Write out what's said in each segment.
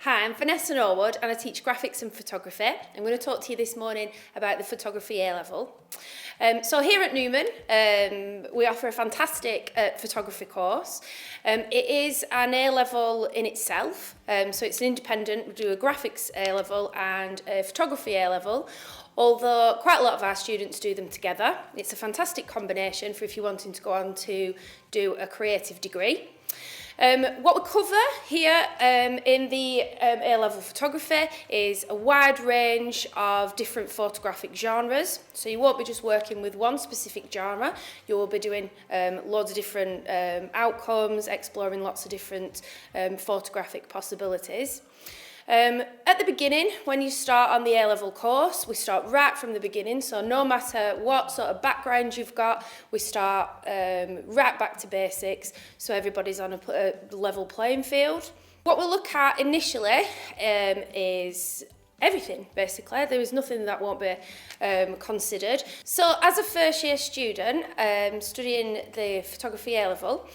Hi, I'm Vanessa Norwood and I teach graphics and photography. I'm going to talk to you this morning about the photography A-level. So here at Newman, we offer a fantastic photography course. It is an A-level in itself, so it's an independent. We do a graphics A-level and a photography A-level, although quite a lot of our students do them together. It's a fantastic combination for if you're wanting to go on to do a creative degree. What we cover here in the A-level photography is a wide range of different photographic genres. So you won't be just working with one specific genre. You will be doing loads of different outcomes, exploring lots of different photographic possibilities. At the beginning, when you start on the A-level course, we start right from the beginning, so no matter what sort of background you've got, we start right back to basics, so everybody's on a level playing field. What we'll look at initially is everything, basically. There is nothing that won't be considered. So as a first year student studying the photography A-level,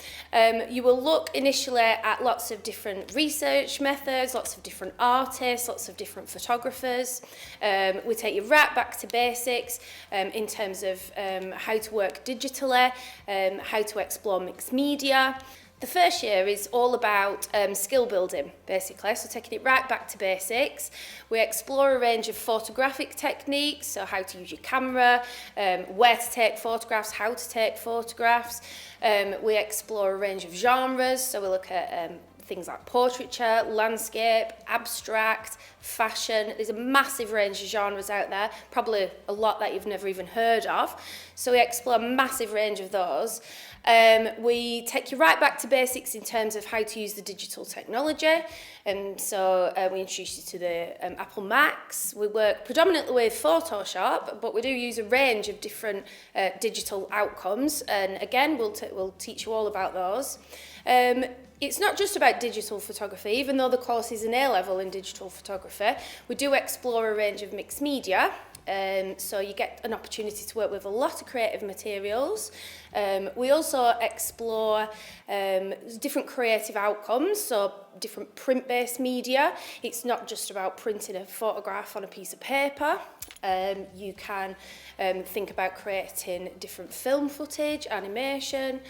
you will look initially at lots of different research methods, lots of different artists, lots of different photographers. We take you right back to basics in terms of how to work digitally, how to explore mixed media. The first year is all about skill building, basically, so taking it right back to basics. We explore a range of photographic techniques, so how to use your camera, where to take photographs, how to take photographs. We explore a range of genres, so we look at things like portraiture, landscape, abstract, fashion. There's a massive range of genres out there, probably a lot that you've never even heard of. So we explore a massive range of those. We take you right back to basics in terms of how to use the digital technology. So we introduce you to the Apple Macs. We work predominantly with Photoshop, but we do use a range of different digital outcomes. And again, we'll teach you all about those. It's not just about digital photography, even though the course is an A-level in digital photography. We do explore a range of mixed media. So you get an opportunity to work with a lot of creative materials. We also explore different creative outcomes, so different print-based media. It's not just about printing a photograph on a piece of paper. You can think about creating different film footage, animation.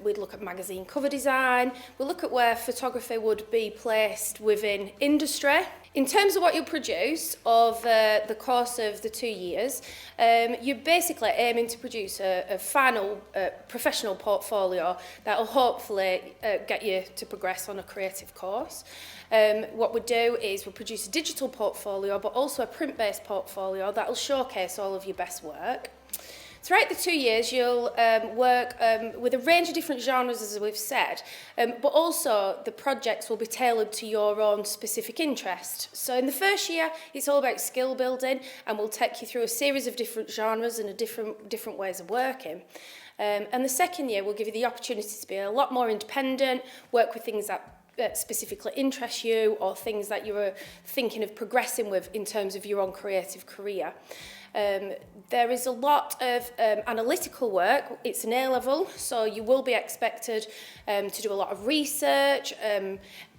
We'd look at magazine cover design. We'll look at where photography would be placed within industry. In terms of what you'll produce over the course of the 2 years, you're basically aiming to produce a final professional portfolio that will hopefully get you to progress on a creative course. What we do is we'll produce a digital portfolio, but also a print-based portfolio that will showcase all of your best work. Throughout the 2 years, you'll work with a range of different genres, as we've said, but also the projects will be tailored to your own specific interest. So in the first year, it's all about skill building, and we'll take you through a series of different genres and different ways of working. And the second year, we'll give you the opportunity to be a lot more independent, work with things that specifically interest you or things that you're thinking of progressing with in terms of your own creative career. There is a lot of analytical work. It's an A-level, so you will be expected to do a lot of research,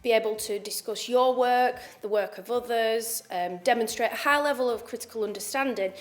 be able to discuss your work, the work of others, demonstrate a high level of critical understanding.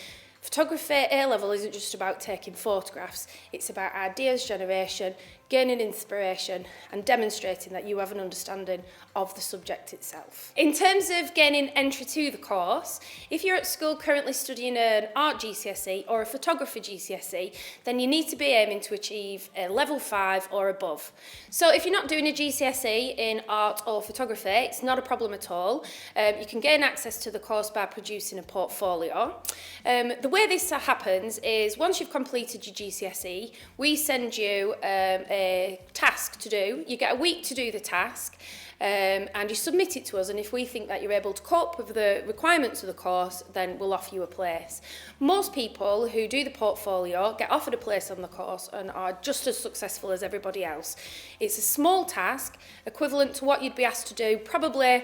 Photography A-level isn't just about taking photographs, it's about ideas generation, gaining inspiration and demonstrating that you have an understanding of the subject itself. In terms of gaining entry to the course, if you're at school currently studying an art GCSE or a photography GCSE, then you need to be aiming to achieve a level 5 or above. So if you're not doing a GCSE in art or photography, it's not a problem at all. You can gain access to the course by producing a portfolio. The way this happens is once you've completed your GCSE, we send you a task to do. You get a week to do the task, and you submit it to us, and if we think that you're able to cope with the requirements of the course, then we'll offer you a place. Most people who do the portfolio get offered a place on the course and are just as successful as everybody else. It's a small task, equivalent to what you'd be asked to do probably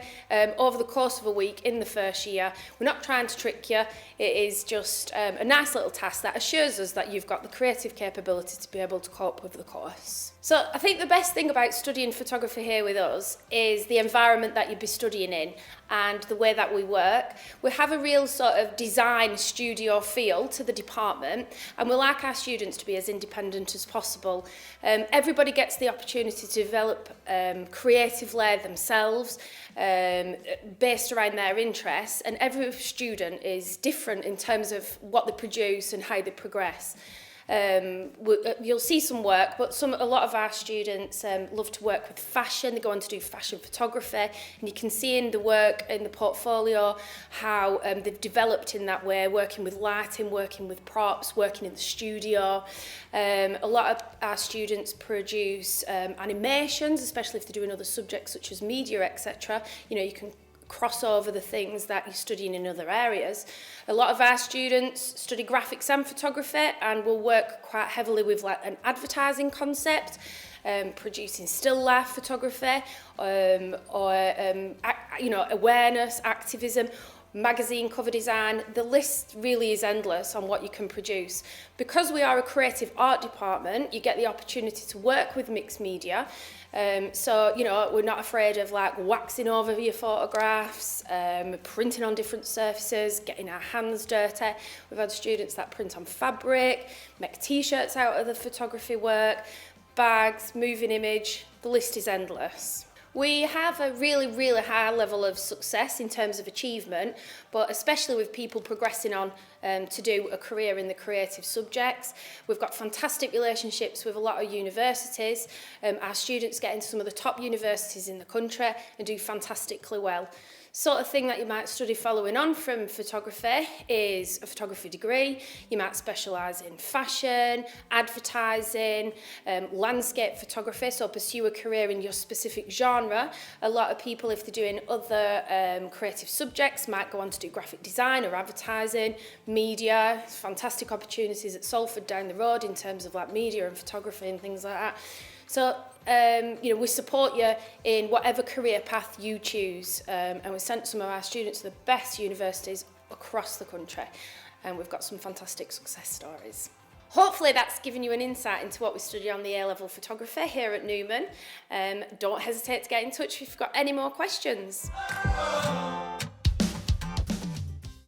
over the course of a week in the first year. We're not trying to trick you. It is just a nice little task that assures us that you've got the creative capability to be able to cope with the course. So I think the best thing about studying photography here with us is the environment that you'd be studying in and the way that we work. We have a real sort of design studio feel to the department, and we like our students to be as independent as possible. Everybody gets the opportunity to develop creatively themselves based around their interests, and every student is different in terms of what they produce and how they progress. You'll see some work, but a lot of our students love to work with fashion. They go on to do fashion photography, and you can see in the work in the portfolio how they've developed in that way, working with lighting, working with props, working in the studio. A lot of our students produce animations, especially if they're doing other subjects such as media, etc. You know, you can cross over the things that you're studying in other areas. A lot of our students study graphics and photography and will work quite heavily with like an advertising concept, producing still life photography, you know, awareness, activism, magazine cover design. The list really is endless on what you can produce. Because we are a creative art department, you get the opportunity to work with mixed media. So, you know, we're not afraid of like waxing over your photographs, printing on different surfaces, getting our hands dirty. We've had students that print on fabric, make t-shirts out of the photography work, bags, moving image. The list is endless. We have a really, really high level of success in terms of achievement, but especially with people progressing on to do a career in the creative subjects. We've got fantastic relationships with a lot of universities. Our students get into some of the top universities in the country and do fantastically well. Sort of thing that you might study following on from photography is a photography degree. You might specialise in fashion, advertising, landscape photography, so pursue a career in your specific genre. A lot of people, if they're doing other creative subjects, might go on to do graphic design or advertising, media. Fantastic opportunities at Salford down the road in terms of like media and photography and things like that. So, you know, we support you in whatever career path you choose, and we sent some of our students to the best universities across the country, and we've got some fantastic success stories. Hopefully that's given you an insight into what we study on the A-level photography here at Newman. Don't hesitate to get in touch if you've got any more questions.